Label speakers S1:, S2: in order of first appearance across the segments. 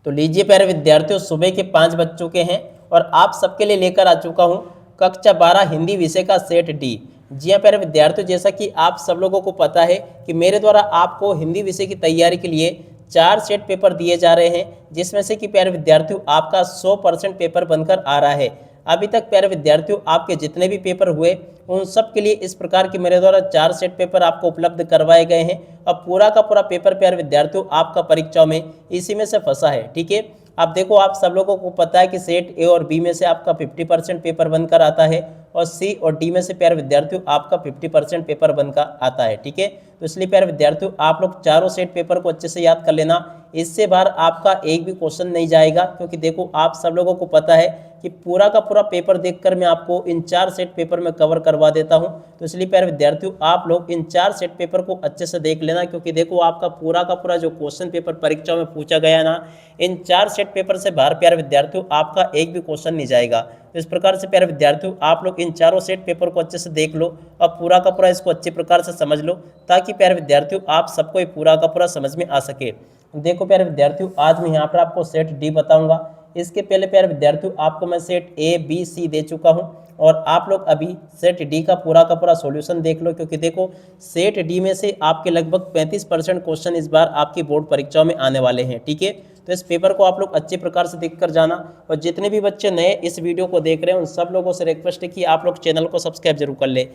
S1: तो लीजिए प्यारे विद्यार्थियों, सुबह के 5 बज चुके हैं और आप सबके लिए लेकर आ चुका हूं कक्षा 12 हिंदी विषय का सेट डी। जी हाँ प्यारे विद्यार्थियों, जैसा कि आप सब लोगों को पता है कि मेरे द्वारा आपको हिंदी विषय की तैयारी के लिए 4 सेट पेपर दिए जा रहे हैं, जिसमें से कि प्यारे विद्यार्थियों आपका 100% पेपर बनकर आ रहा है। अभी तक प्यारे विद्यार्थियों आपके जितने भी पेपर हुए उन सब के लिए इस प्रकार के मेरे द्वारा 4 सेट पेपर आपको उपलब्ध करवाए गए हैं। अब पूरा का पूरा पेपर प्यारे विद्यार्थियों आपका परीक्षाओं में इसी में से फंसा है। ठीक है, अब देखो आप सब लोगों को पता है कि सेट ए और बी में से आपका 50% पेपर बनकर आता है और सी और डी में से प्यारे विद्यार्थियों आपका 50% पेपर बनकर आता है। ठीक है, तो इसलिए प्यारे विद्यार्थियों आप लोग चारों सेट पेपर को अच्छे से याद कर लेना। इससे बाहर आपका एक भी क्वेश्चन नहीं जाएगा, क्योंकि देखो आप सब लोगों को पता है कि पूरा का पूरा पेपर देखकर मैं आपको इन 4 सेट पेपर में कवर करवा देता हूं। तो इसलिए प्यारे विद्यार्थियों आप लोग इन 4 सेट पेपर को अच्छे से देख लेना, क्योंकि देखो आपका पूरा का पूरा जो क्वेश्चन पेपर परीक्षा में पूछा गया ना, इन 4 सेट पेपर से बाहर प्यारे विद्यार्थियों आपका एक भी क्वेश्चन नहीं जाएगा। तो इस प्रकार से प्यारे विद्यार्थियों आप लोग इन चारों सेट पेपर को अच्छे से देख लो और पूरा का पूरा इसको अच्छे प्रकार से समझ लो, ताकि प्यारे विद्यार्थियों आप सबको ये पूरा का पूरा समझ में आ सके। देखो प्यारे विद्यार्थियों आज मैं यहाँ पर आपको सेट डी बताऊंगा। इसके पहले प्यारे विद्यार्थियों आपको मैं सेट ए बी सी दे चुका हूँ और आप लोग अभी सेट डी का पूरा सॉल्यूशन देख लो, क्योंकि देखो सेट डी में से आपके लगभग 35% क्वेश्चन इस बार आपकी बोर्ड परीक्षाओं में आने वाले हैं। ठीक है, तो इस पेपर को आप लोग अच्छे प्रकार से देख कर जाना और जितने भी बच्चे नए इस वीडियो को देख रहे हैं उन सब लोगों से रिक्वेस्ट है कि आप लोग चैनल को सब्सक्राइब जरूर कर ले।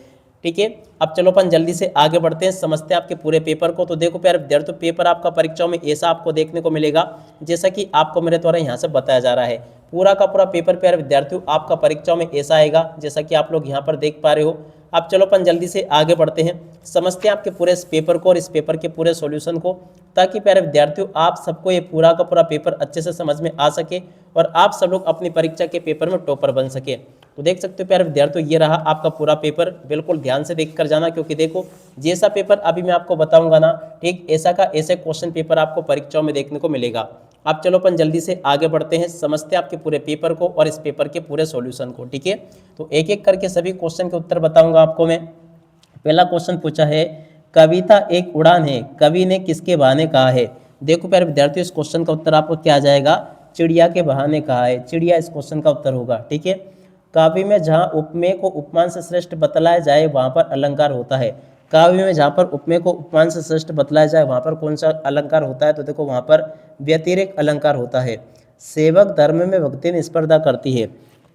S1: ठीक है, अब चलो अपन जल्दी से आगे बढ़ते हैं, समझते हैं आपके पूरे पेपर को। तो देखो प्यारे विद्यार्थियों पेपर आपका परीक्षाओं में ऐसा आपको देखने को मिलेगा जैसा कि आपको मेरे द्वारा यहाँ से बताया जा रहा है। पूरा का पूरा पेपर प्यारे विद्यार्थियों आपका परीक्षाओं में ऐसा आएगा जैसा कि आप लोग यहाँ पर देख पा रहे हो। अब चलो अपन जल्दी से आगे बढ़ते हैं, समझते हैं आपके पूरे इस पेपर को और इस पेपर के पूरे सॉल्यूशन को, ताकि प्यारे विद्यार्थियों आप सबको ये पूरा का पूरा पेपर अच्छे से समझ में आ सके और आप सब लोग अपनी परीक्षा के पेपर में टॉपर बन सके। तो देख सकते हो प्यारे विद्यार्थियों ये रहा आपका पूरा पेपर, बिल्कुल ध्यान से देख कर जाना, क्योंकि देखो जैसा पेपर अभी मैं आपको बताऊंगा ना, ठीक ऐसा का ऐसे क्वेश्चन पेपर आपको परीक्षाओं में देखने को मिलेगा। अब चलो अपन जल्दी से आगे बढ़ते हैं, समझते हैं आपके पूरे पेपर को और इस पेपर के पूरे सॉल्यूशन को। ठीक है, तो एक एक करके सभी क्वेश्चन के उत्तर बताऊंगा आपको मैं। पहला क्वेश्चन पूछा है, कविता एक उड़ान है, कवि ने किसके बहाने कहा है। देखो प्यारे विद्यार्थियों इस क्वेश्चन का उत्तर आपको क्या आ जाएगा, चिड़िया के बहाने कहा है, चिड़िया इस क्वेश्चन का उत्तर होगा। ठीक है, काव्य में जहाँ उपमेय को उपमान से श्रेष्ठ बतलाया जाए वहाँ पर अलंकार होता है। काव्य में जहाँ पर उपमेय को उपमान से श्रेष्ठ बतलाया जाए वहाँ पर कौन सा अलंकार होता है, तो देखो वहाँ पर व्यतिरेक अलंकार होता है। सेवक धर्म में भक्तिन स्पर्धा करती है,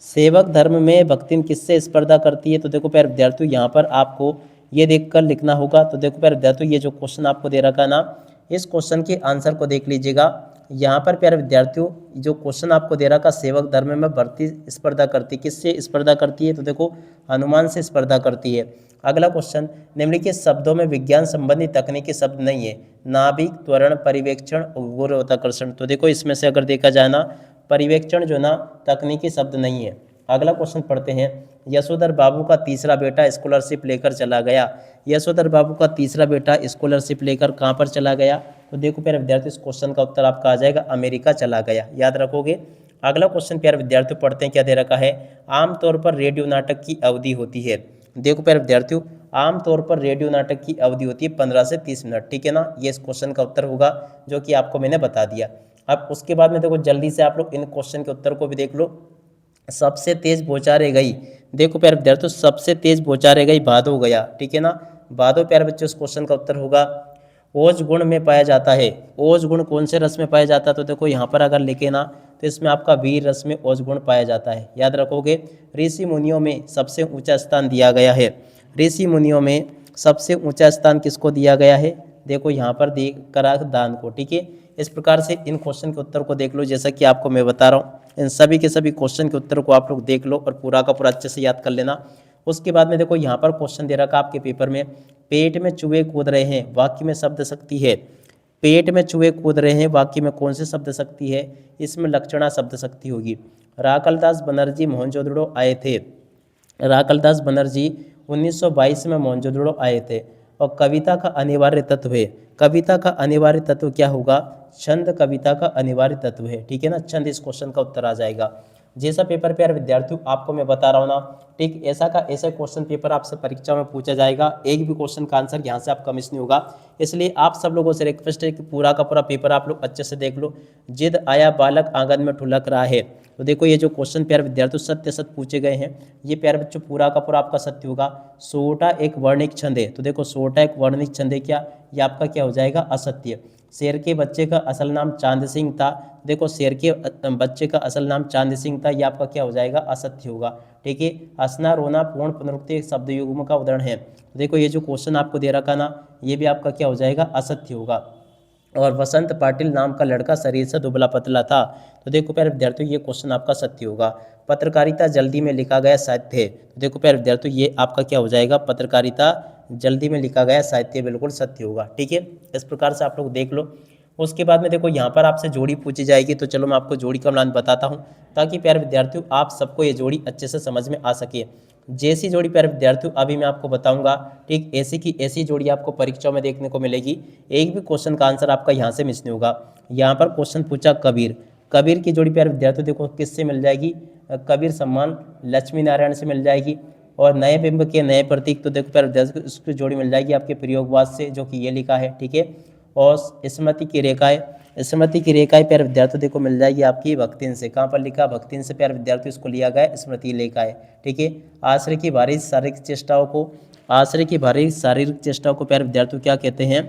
S1: सेवक धर्म में भक्तिन किससे स्पर्धा करती है, तो देखो प्यारे विद्यार्थियों यहाँ पर आपको ये देखकर लिखना होगा। तो देखो प्यारे विद्यार्थियों ये जो क्वेश्चन आपको दे रखा ना, इस क्वेश्चन के आंसर को देख लीजिएगा। यहाँ पर प्यारे विद्यार्थियों जो क्वेश्चन आपको दे रखा, सेवक धर्म में भक्ति स्पर्धा करती, किससे स्पर्धा करती है, तो देखो हनुमान से स्पर्धा करती है। अगला क्वेश्चन, निम्नलिखित शब्दों में विज्ञान संबंधी तकनीकी शब्द नहीं है, नाभिक, त्वरण, परिवेक्षण, गुरुत्वाकर्षण। तो देखो इसमें से अगर देखा जाए ना, परिवेक्षण जो ना तकनीकी शब्द नहीं है। अगला क्वेश्चन पढ़ते हैं, यशोधर बाबू का तीसरा बेटा स्कॉलरशिप लेकर चला गया, यशोधर बाबू का तीसरा बेटा स्कॉलरशिप लेकर कहाँ पर चला गया, तो देखो प्यारे विद्यार्थी इस क्वेश्चन का उत्तर आपका आ जाएगा अमेरिका चला गया, याद रखोगे। अगला क्वेश्चन प्यारे विद्यार्थियों पढ़ते हैं, क्या दे रखा है, आमतौर पर रेडियो नाटक की अवधि होती है। देखो प्यारे विद्यार्थियों आमतौर पर रेडियो नाटक की अवधि होती है 15 से 30 मिनट। ठीक है ना, ये इस क्वेश्चन का उत्तर होगा जो कि आपको मैंने बता दिया। अब उसके बाद में देखो जल्दी से आप लोग इन क्वेश्चन के उत्तर को भी देख लो। सबसे तेज बौछारें गई, देखो प्यारे विद्यार्थियों सबसे तेज बौछारें गई भादो गया। ठीक है ना, भादो प्यारे बच्चों इस क्वेश्चन का उत्तर होगा। ओज गुण में पाया जाता है, ओज गुण कौन से रस में पाया जाता है, तो देखो यहाँ पर अगर लिखे ना तो इसमें आपका वीर रस में ओज गुण पाया जाता है, याद रखोगे। ऋषि मुनियों में सबसे ऊंचा स्थान दिया गया है, ऋषि मुनियों में सबसे ऊंचा स्थान किसको दिया गया है, देखो यहाँ पर दे करा दान को। ठीक है, इस प्रकार से इन क्वेश्चन के उत्तर को देख लो, जैसा कि आपको मैं बता रहा हूँ इन सभी के सभी क्वेश्चन के उत्तर को आप लोग देख लो और पूरा का पूरा अच्छे से याद कर लेना। उसके बाद में देखो यहाँ पर क्वेश्चन दे रखा आपके पेपर में, पेट में चूहे कूद रहे हैं वाक्य में शब्द शक्ति है, पेट में चूहे कूद रहे हैं वाक्य में कौन से शब्द शक्ति है, इसमें लक्षणा शब्द शक्ति होगी। राकलदास बनर्जी मोहनजोदड़ो आए थे, राकलदास बनर्जी 1922 में मोहनजोदड़ो आए थे। और कविता का अनिवार्य तत्व है, कविता का अनिवार्य तत्व क्या होगा, छंद कविता का अनिवार्य तत्व है। ठीक है ना, छंद इस क्वेश्चन का उत्तर आ जाएगा। जैसा पेपर प्यारे विद्यार्थियों आपको मैं बता रहा हूँ ना, ठीक ऐसा का ऐसा क्वेश्चन पेपर आपसे परीक्षा में पूछा जाएगा। एक भी क्वेश्चन का आंसर यहाँ से आपका मिस नहीं होगा। इसलिए आप सब लोगों से रिक्वेस्ट है कि पूरा का पूरा पेपर आप लोग अच्छे से देख लो। जिद आया बालक आंगन में ठुलक रहा है, तो देखो ये जो क्वेश्चन प्यारे विद्यार्थियों सत्य सत्य पूछे गए हैं, ये प्यारे बच्चों पूरा का पूरा आपका सत्य होगा। सोटा एक वर्णिक छंद है, तो देखो सोटा एक वर्णिक छंद है क्या, ये आपका क्या हो जाएगा, असत्य। शेर के बच्चे का असल नाम चांद सिंह था, देखो शेर के बच्चे का असल नाम चांद सिंह था, ये आपका क्या हो जाएगा, असत्य होगा। ठीक है। हंसना रोना पूर्ण पुनरुक्ति शब्द युग्म का उदाहरण है, तो देखो ये जो क्वेश्चन आपको दे रखा ना, ये भी आपका क्या हो जाएगा, असत्य होगा। और वसंत पाटिल नाम का लड़का शरीर से दुबला पतला था, तो देखो प्यारे विद्यार्थियों ये क्वेश्चन आपका सत्य होगा। पत्रकारिता जल्दी में लिखा गया साहित्य है, तो देखो प्यारे विद्यार्थियों ये आपका क्या हो जाएगा, पत्रकारिता जल्दी में लिखा गया साहित्य बिल्कुल सत्य होगा। ठीक है, इस प्रकार से आप लोग देख लो। उसके बाद में देखो यहाँ पर आपसे जोड़ी पूछी जाएगी, तो चलो मैं आपको जोड़ी का मिलान बताता हूँ, ताकि प्यारे विद्यार्थियों आप सबको ये जोड़ी अच्छे से समझ में आ सके। जैसी जोड़ी प्यारे विद्यार्थियों अभी मैं आपको बताऊंगा, ठीक ऐसी की ऐसी जोड़ी आपको परीक्षाओं में देखने को मिलेगी। एक भी क्वेश्चन का आंसर आपका यहाँ से मिस नहीं होगा। यहाँ पर क्वेश्चन पूछा कबीर, कबीर की जोड़ी प्यारे विद्यार्थियों देखो किससे मिल जाएगी, कबीर सम्मान लक्ष्मी नारायण से मिल जाएगी। और नए बिंब के नए प्रतीक, तो देखो प्यारे विद्यार्थियों उसकी जोड़ी मिल जाएगी आपके प्रयोगवाद से, जो कि ये लिखा है। ठीक है। और स्मृति की रेखाएं, स्मृति की रेखाएं प्यारे विद्यार्थियों देखो मिल जाएगी आपकी भक्तिन से। कहाँ पर लिखा, भक्तिन से प्यारे विद्यार्थियों इसको लिया गया स्मृति रेखाएं। ठीक है। आश्रय की भारी शारीरिक चेष्टाओं को, आश्रय की भारी शारीरिक चेष्टाओं को प्यारे विद्यार्थियों क्या कहते हैं,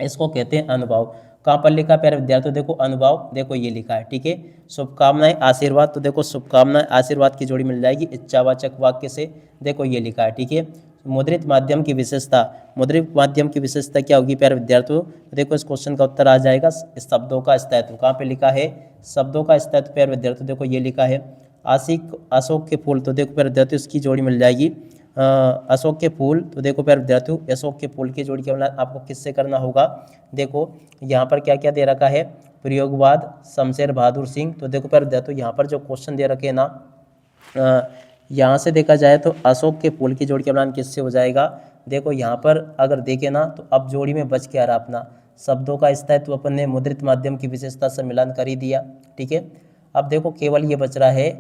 S1: इसको कहते हैं अनुभव। कहाँ पर लिखा प्यारे विद्यार्थियों, देखो अनुभव, देखो ये लिखा है। ठीक है। शुभकामनाएं आशीर्वाद, तो देखो शुभकामनाएं आशीर्वाद की जोड़ी मिल जाएगी इच्छावाचक वाक्य से, देखो ये लिखा है। ठीक है। मुद्रित माध्यम की विशेषता, मुद्रित माध्यम की विशेषता क्या होगी प्यारे विद्यार्थियों, देखो इस क्वेश्चन का उत्तर आ जाएगा शब्दों का स्थायित्व। कहाँ पे लिखा है, शब्दों का स्थायित्व प्यारे विद्यार्थियों देखो ये लिखा है। आशिक अशोक के फूल, तो देखो प्यारे विद्यार्थियों इसकी जोड़ी मिल जाएगी अशोक के फूल, तो देखो प्यारे विद्यार्थियों अशोक के फूल की जोड़ी क्या मिला आपको किससे करना होगा। देखो यहाँ पर क्या क्या दे रखा है, प्रयोगवाद शमशेर बहादुर सिंह, तो देखो प्यारे विद्यार्थियों यहाँ पर जो क्वेश्चन दे रखे हैं ना, यहाँ से देखा जाए तो अशोक के फूल की जोड़ी का मिलान किससे हो जाएगा। देखो यहाँ पर अगर देखें ना, तो अब जोड़ी में बच क्या रहा अपना, शब्दों का स्थायित्व अपन ने मुद्रित माध्यम की विशेषता से मिलान कर ही दिया। ठीक है। अब देखो केवल ये बच रहा है,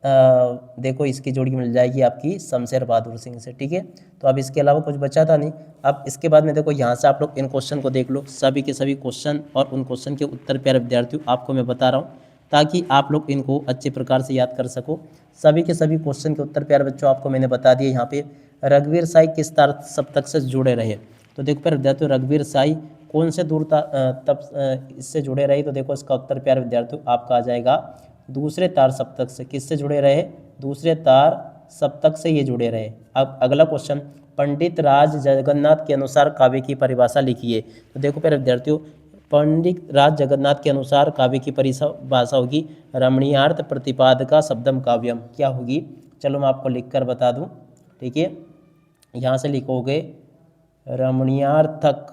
S1: देखो इसकी जोड़ी मिल जाएगी आपकी शमशेर बहादुर सिंह से। ठीक है। तो अब इसके अलावा कुछ बचा था नहीं। अब इसके बाद में देखो यहाँ से आप लोग इन क्वेश्चन को देख लो, सभी के सभी क्वेश्चन और उन क्वेश्चन के उत्तर प्यारे विद्यार्थियों आपको मैं बता रहा हूँ, ताकि आप लोग इनको अच्छे प्रकार से याद कर सको। सभी के सभी क्वेश्चन के उत्तर प्यारे बच्चों आपको मैंने बता दिए। यहाँ पे रघुवीर साई किस तार सप्तक से जुड़े रहे, तो देखो प्यारे विद्यार्थियों रघुवीर साई कौन से दूर तब इससे जुड़े रहे, तो देखो इसका उत्तर प्यारे विद्यार्थियों आपका आ जाएगा दूसरे तार सप्तक से। किससे जुड़े रहे, दूसरे तार सप्तक से ये जुड़े रहे। अब अगला क्वेश्चन, पंडित राज जगन्नाथ के अनुसार काव्य की परिभाषा लिखिए, तो देखो प्यारे विद्यार्थियों पंडित राज जगन्नाथ के अनुसार काव्य की परिभाषा होगी रमणीयार्थ प्रतिपादका शब्दम काव्यम। क्या होगी, चलो मैं आपको लिखकर बता दूं। ठीक है। यहाँ से लिखोगे रमणीयार्थक,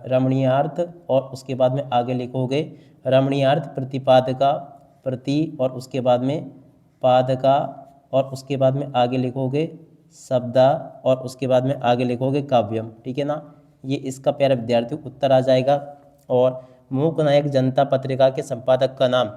S1: रमणीयार्थ, और उसके बाद में आगे लिखोगे रमणीयार्थ प्रतिपादका प्रति, और उसके बाद में पादका, और उसके बाद में आगे लिखोगे शब्दा, और उसके बाद में आगे लिखोगे काव्यम। ठीक है ना, ये इसका प्यारे विद्यार्थियों उत्तर आ जाएगा। और मूक नायक जनता पत्रिका के संपादक का नाम,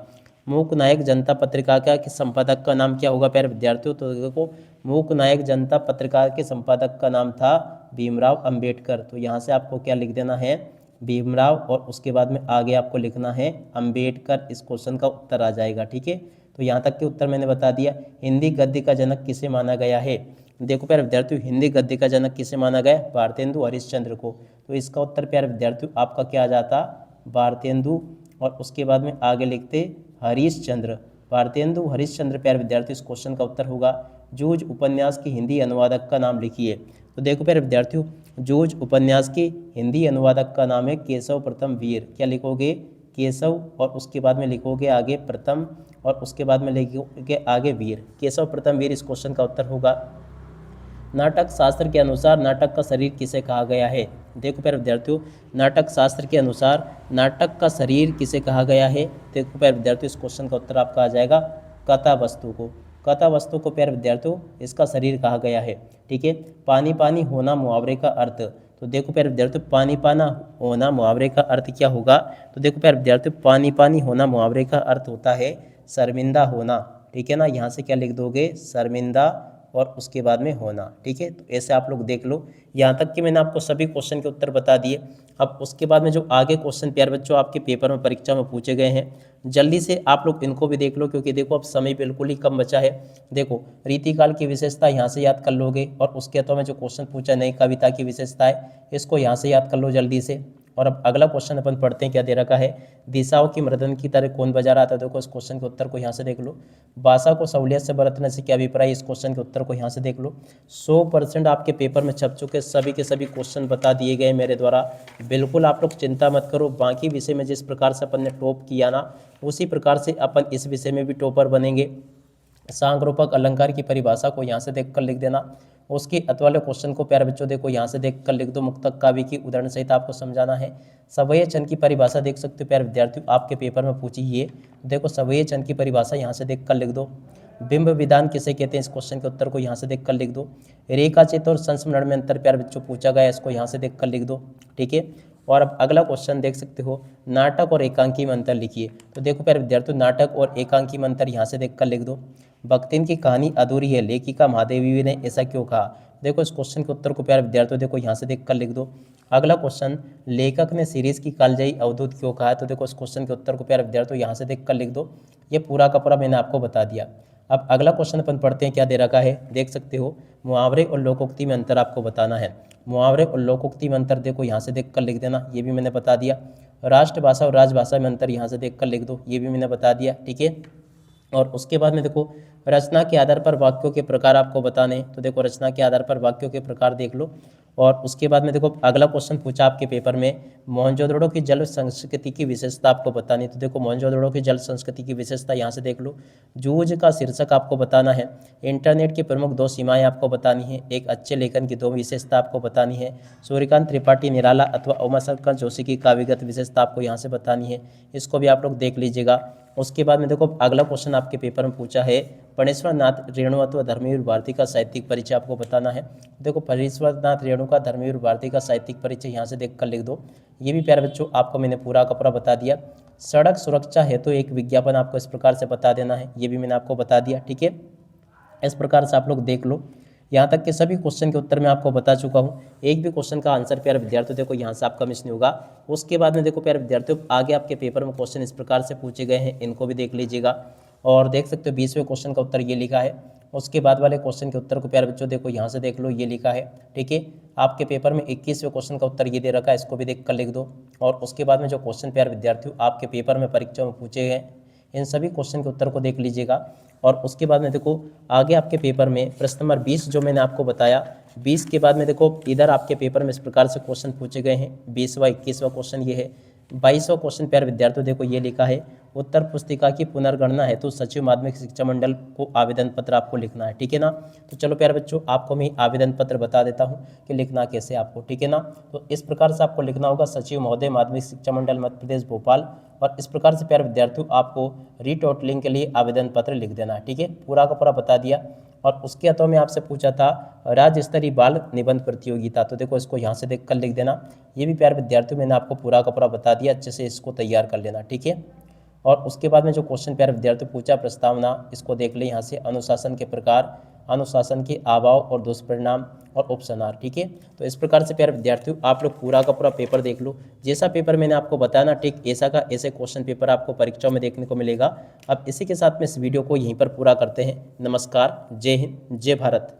S1: मूक नायक जनता पत्रिका के संपादक का नाम क्या होगा प्यारे विद्यार्थियों, तो देखो मूक नायक जनता पत्रिका के संपादक का नाम था भीमराव अंबेडकर। तो यहाँ से आपको क्या लिख देना है, भीमराव, और उसके बाद में आगे आपको लिखना है अंबेडकर। इस क्वेश्चन का उत्तर आ जाएगा। ठीक है। तो यहाँ तक के उत्तर मैंने बता दिया। हिंदी गद्य का जनक किसे माना गया है, देखो प्यारे विद्यार्थियों हिंदी गद्य का जनक किसे माना गया, भारतेंदु हरिश्चंद्र को। तो इसका उत्तर प्यारे विद्यार्थियों आपका क्या आ जाता, भारतेंदु, और उसके बाद में आगे लिखते हरीशचंद्र। भारतेंदु हरीशचंद्र प्यारे विद्यार्थियों इस क्वेश्चन का उत्तर होगा। जूझ उपन्यास की हिंदी अनुवादक का नाम लिखिए, तो देखो प्यारे विद्यार्थियों जूझ उपन्यास के हिंदी अनुवादक का नाम है केशव प्रथम वीर। क्या लिखोगे, केशव, और उसके बाद में लिखोगे आगे प्रथम, और उसके बाद में लिखोगे आगे वीर। केशव प्रथम वीर इस क्वेश्चन का उत्तर होगा। नाटक शास्त्र के अनुसार नाटक का शरीर किसे कहा गया है, देखो प्यारे विद्यार्थियों नाटक शास्त्र के अनुसार नाटक का शरीर किसे कहा गया है, देखो प्यारे विद्यार्थियों इस क्वेश्चन का उत्तर आपका आ जाएगा कथा वस्तु को। कथा वस्तु को प्यारे विद्यार्थियों इसका शरीर कहा गया है। ठीक है। पानी पानी होना मुहावरे का अर्थ, तो देखो प्यारे विद्यार्थियों पानी पाना होना मुहावरे का अर्थ क्या होगा, तो देखो प्यारे विद्यार्थियों पानी पानी होना मुहावरे का अर्थ होता है शर्मिंदा होना। ठीक है ना। यहाँ से क्या लिख दोगे, शर्मिंदा और उसके बाद में होना, ठीक है। तो ऐसे आप लोग देख लो। यहाँ तक कि मैंने आपको सभी क्वेश्चन के उत्तर बता दिए। अब उसके बाद में जो आगे क्वेश्चन प्यारे बच्चों आपके पेपर में परीक्षा में पूछे गए हैं, जल्दी से आप लोग इनको भी देख लो, क्योंकि देखो अब समय बिल्कुल ही कम बचा है। देखो रीतिकाल की विशेषता यहाँ से याद कर लोगे, और उसके अलावा जो क्वेश्चन पूछा नई कविता की विशेषता है, इसको यहाँ से याद कर लो जल्दी से। और अब अगला क्वेश्चन अपन पढ़ते हैं, क्या दे रखा है, दिशाओं की मृदन की तरह कौन बजा रहा था। देखो इस क्वेश्चन के उत्तर को यहाँ से देख लो। भाषा को सहूलियत से बरतने से क्या अभिप्राय, इस क्वेश्चन के उत्तर को यहाँ से देख लो। 100% आपके पेपर में छप चुके सभी के सभी क्वेश्चन बता दिए गए मेरे द्वारा। बिल्कुल आप लोग चिंता मत करो, बाकी विषय में जिस प्रकार से अपन ने टॉप किया ना, उसी प्रकार से अपन इस विषय में भी टॉपर बनेंगे। सांग-रूपक अलंकार की परिभाषा को यहाँ से देखकर लिख देना। उसके अत वाले क्वेश्चन को प्यारे बच्चों देखो यहाँ से देखकर लिख दो। मुक्तक काव्य की उदाहरण सहित आपको समझाना है। सवैये छंद की परिभाषा देख सकते हो प्यारे विद्यार्थियों, आपके पेपर में पूछी ये। देखो सवैये छंद की परिभाषा यहाँ से देखकर लिख दो। बिंब विधान किसे कहते हैं, इस क्वेश्चन के उत्तर को यहाँ से देखकर लिख दो। रेखा चित्र और संस्मरण में अंतर प्यारे बच्चों पूछा गया, इसको यहाँ से देखकर लिख दो, ठीक है। और अब अगला क्वेश्चन देख सकते हो, नाटक और एकांकी में अंतर लिखिए। तो देखो प्यारे विद्यार्थियों, नाटक और एकांकी में अंतर यहाँ से देखकर लिख दो। भक्तिन की कहानी अधूरी है, लेखिका महादेवी ने ऐसा क्यों कहा। देखो इस क्वेश्चन के उत्तर को प्यारे विद्यार्थियों देखो यहाँ से देखकर लिख दो। अगला क्वेश्चन, लेखक ने सीरीज की कालजयी अवधूत क्यों कहा है। तो देखो इस क्वेश्चन के उत्तर को प्यारे विद्यार्थियों यहाँ से देखकर लिख दो। ये पूरा का पूरा मैंने आपको बता दिया। अब अगला क्वेश्चन अपन पढ़ते हैं, क्या दे रखा है, देख सकते हो। मुहावरे और लोकोक्ति में अंतर आपको बताना है। मुहावरे और लोकोक्ति में अंतर देखो यहाँ से देखकर लिख देना, ये भी मैंने बता दिया। राष्ट्रभाषा और राजभाषा में अंतर यहाँ से देखकर लिख दो, ये भी मैंने बता दिया, ठीक है। और उसके बाद में देखो, रचना के आधार पर वाक्यों के प्रकार आपको बताने। तो देखो रचना के आधार पर वाक्यों के प्रकार देख लो। और उसके बाद में देखो अगला क्वेश्चन पूछा आपके पेपर में, मोहनजोदड़ो की जल संस्कृति की विशेषता आपको बतानी। तो देखो मोहनजोदड़ो की जल संस्कृति की विशेषता यहाँ से देख लो। जूझ का शीर्षक आपको बताना है। इंटरनेट की प्रमुख 2 सीमाएं आपको बतानी है। एक अच्छे लेखन की 2 विशेषता आपको बतानी है। सूर्यकांत त्रिपाठी निराला अथवा उमाशंकर जोशी की काव्यगत विशेषता आपको यहाँ से बतानी है, इसको भी आप लोग देख लीजिएगा। उसके बाद में देखो अगला क्वेश्चन आपके पेपर में पूछा है, फणीश्वर नाथ रेणु अथवा धर्मवीर भारती का साहित्यिक परिचय आपको बताना है। देखो फणीश्वर नाथ रेणु का धर्मवीर भारती का साहित्यिक परिचय यहाँ से देखकर लिख दो। ये भी प्यारे बच्चों आपको मैंने पूरा का पूरा बता दिया। सड़क सुरक्षा हेतु तो एक विज्ञापन आपको इस प्रकार से बता देना है, ये भी मैंने आपको बता दिया, ठीक है। इस प्रकार से आप लोग देख लो। यहाँ तक के सभी क्वेश्चन के उत्तर मैं आपको बता चुका हूँ। एक भी क्वेश्चन का आंसर प्यारे विद्यार्थियों देखो यहाँ से आपका मिस नहीं होगा। उसके बाद में देखो प्यारे विद्यार्थियों, आगे आपके पेपर में क्वेश्चन इस प्रकार से पूछे गए हैं, इनको भी देख लीजिएगा। और देख सकते हो 20वें क्वेश्चन का उत्तर ये लिखा है। उसके बाद वाले क्वेश्चन के उत्तर को प्यारे बच्चों देखो यहाँ से देख लो, ये लिखा है, ठीक है। आपके पेपर में 21वें क्वेश्चन का उत्तर ये दे रखा है, इसको भी देख कर लिख दो। और उसके बाद में जो क्वेश्चन प्यारे विद्यार्थियों आपके पेपर में परीक्षा में पूछे गए, इन सभी क्वेश्चन के उत्तर को देख लीजिएगा। और उसके बाद में देखो आगे आपके पेपर में प्रश्न नंबर 20 जो मैंने आपको बताया, 20 के बाद में देखो इधर आपके पेपर में इस प्रकार से क्वेश्चन पूछे गए हैं। 20वां 21वां क्वेश्चन ये है। 22वां क्वेश्चन प्यारे विद्यार्थियों देखो ये लिखा है, उत्तर पुस्तिका की पुनर्गणना है तो सचिव माध्यमिक शिक्षा मंडल को आवेदन पत्र आपको लिखना है, ठीक है ना। तो चलो प्यारे बच्चों, आपको मैं आवेदन पत्र बता देता हूँ कि लिखना कैसे आपको, ठीक है ना। तो इस प्रकार से आपको लिखना होगा, सचिव महोदय माध्यमिक शिक्षा मंडल मध्य प्रदेश भोपाल। और इस प्रकार से प्यारे विद्यार्थियों आपको रीटोटलिंग के लिए आवेदन पत्र लिख देना है, ठीक है। पूरा का पूरा बता दिया। और उसके अतः में आपसे पूछा था राज्य स्तरीय बाल निबंध प्रतियोगिता, तो देखो इसको यहाँ से देख कर लिख देना। ये भी प्यारे विद्यार्थियों मैंने आपको पूरा का पूरा बता दिया, अच्छे से इसको तैयार कर लेना, ठीक है। और उसके बाद में जो क्वेश्चन प्यारे विद्यार्थियों पूछा प्रस्तावना, इसको देख ले यहाँ से। अनुशासन के प्रकार, अनुशासन के अभाव और दुष्परिणाम और उपसंहार, ठीक है। तो इस प्रकार से प्यारे विद्यार्थियों आप लोग पूरा का पूरा पेपर देख लो। जैसा पेपर मैंने आपको बताया ना, ठीक ऐसा का ऐसे क्वेश्चन पेपर आपको परीक्षाओं में देखने को मिलेगा। अब इसी के साथ में इस वीडियो को यहीं पर पूरा करते हैं। नमस्कार, जय हिंद, जय भारत।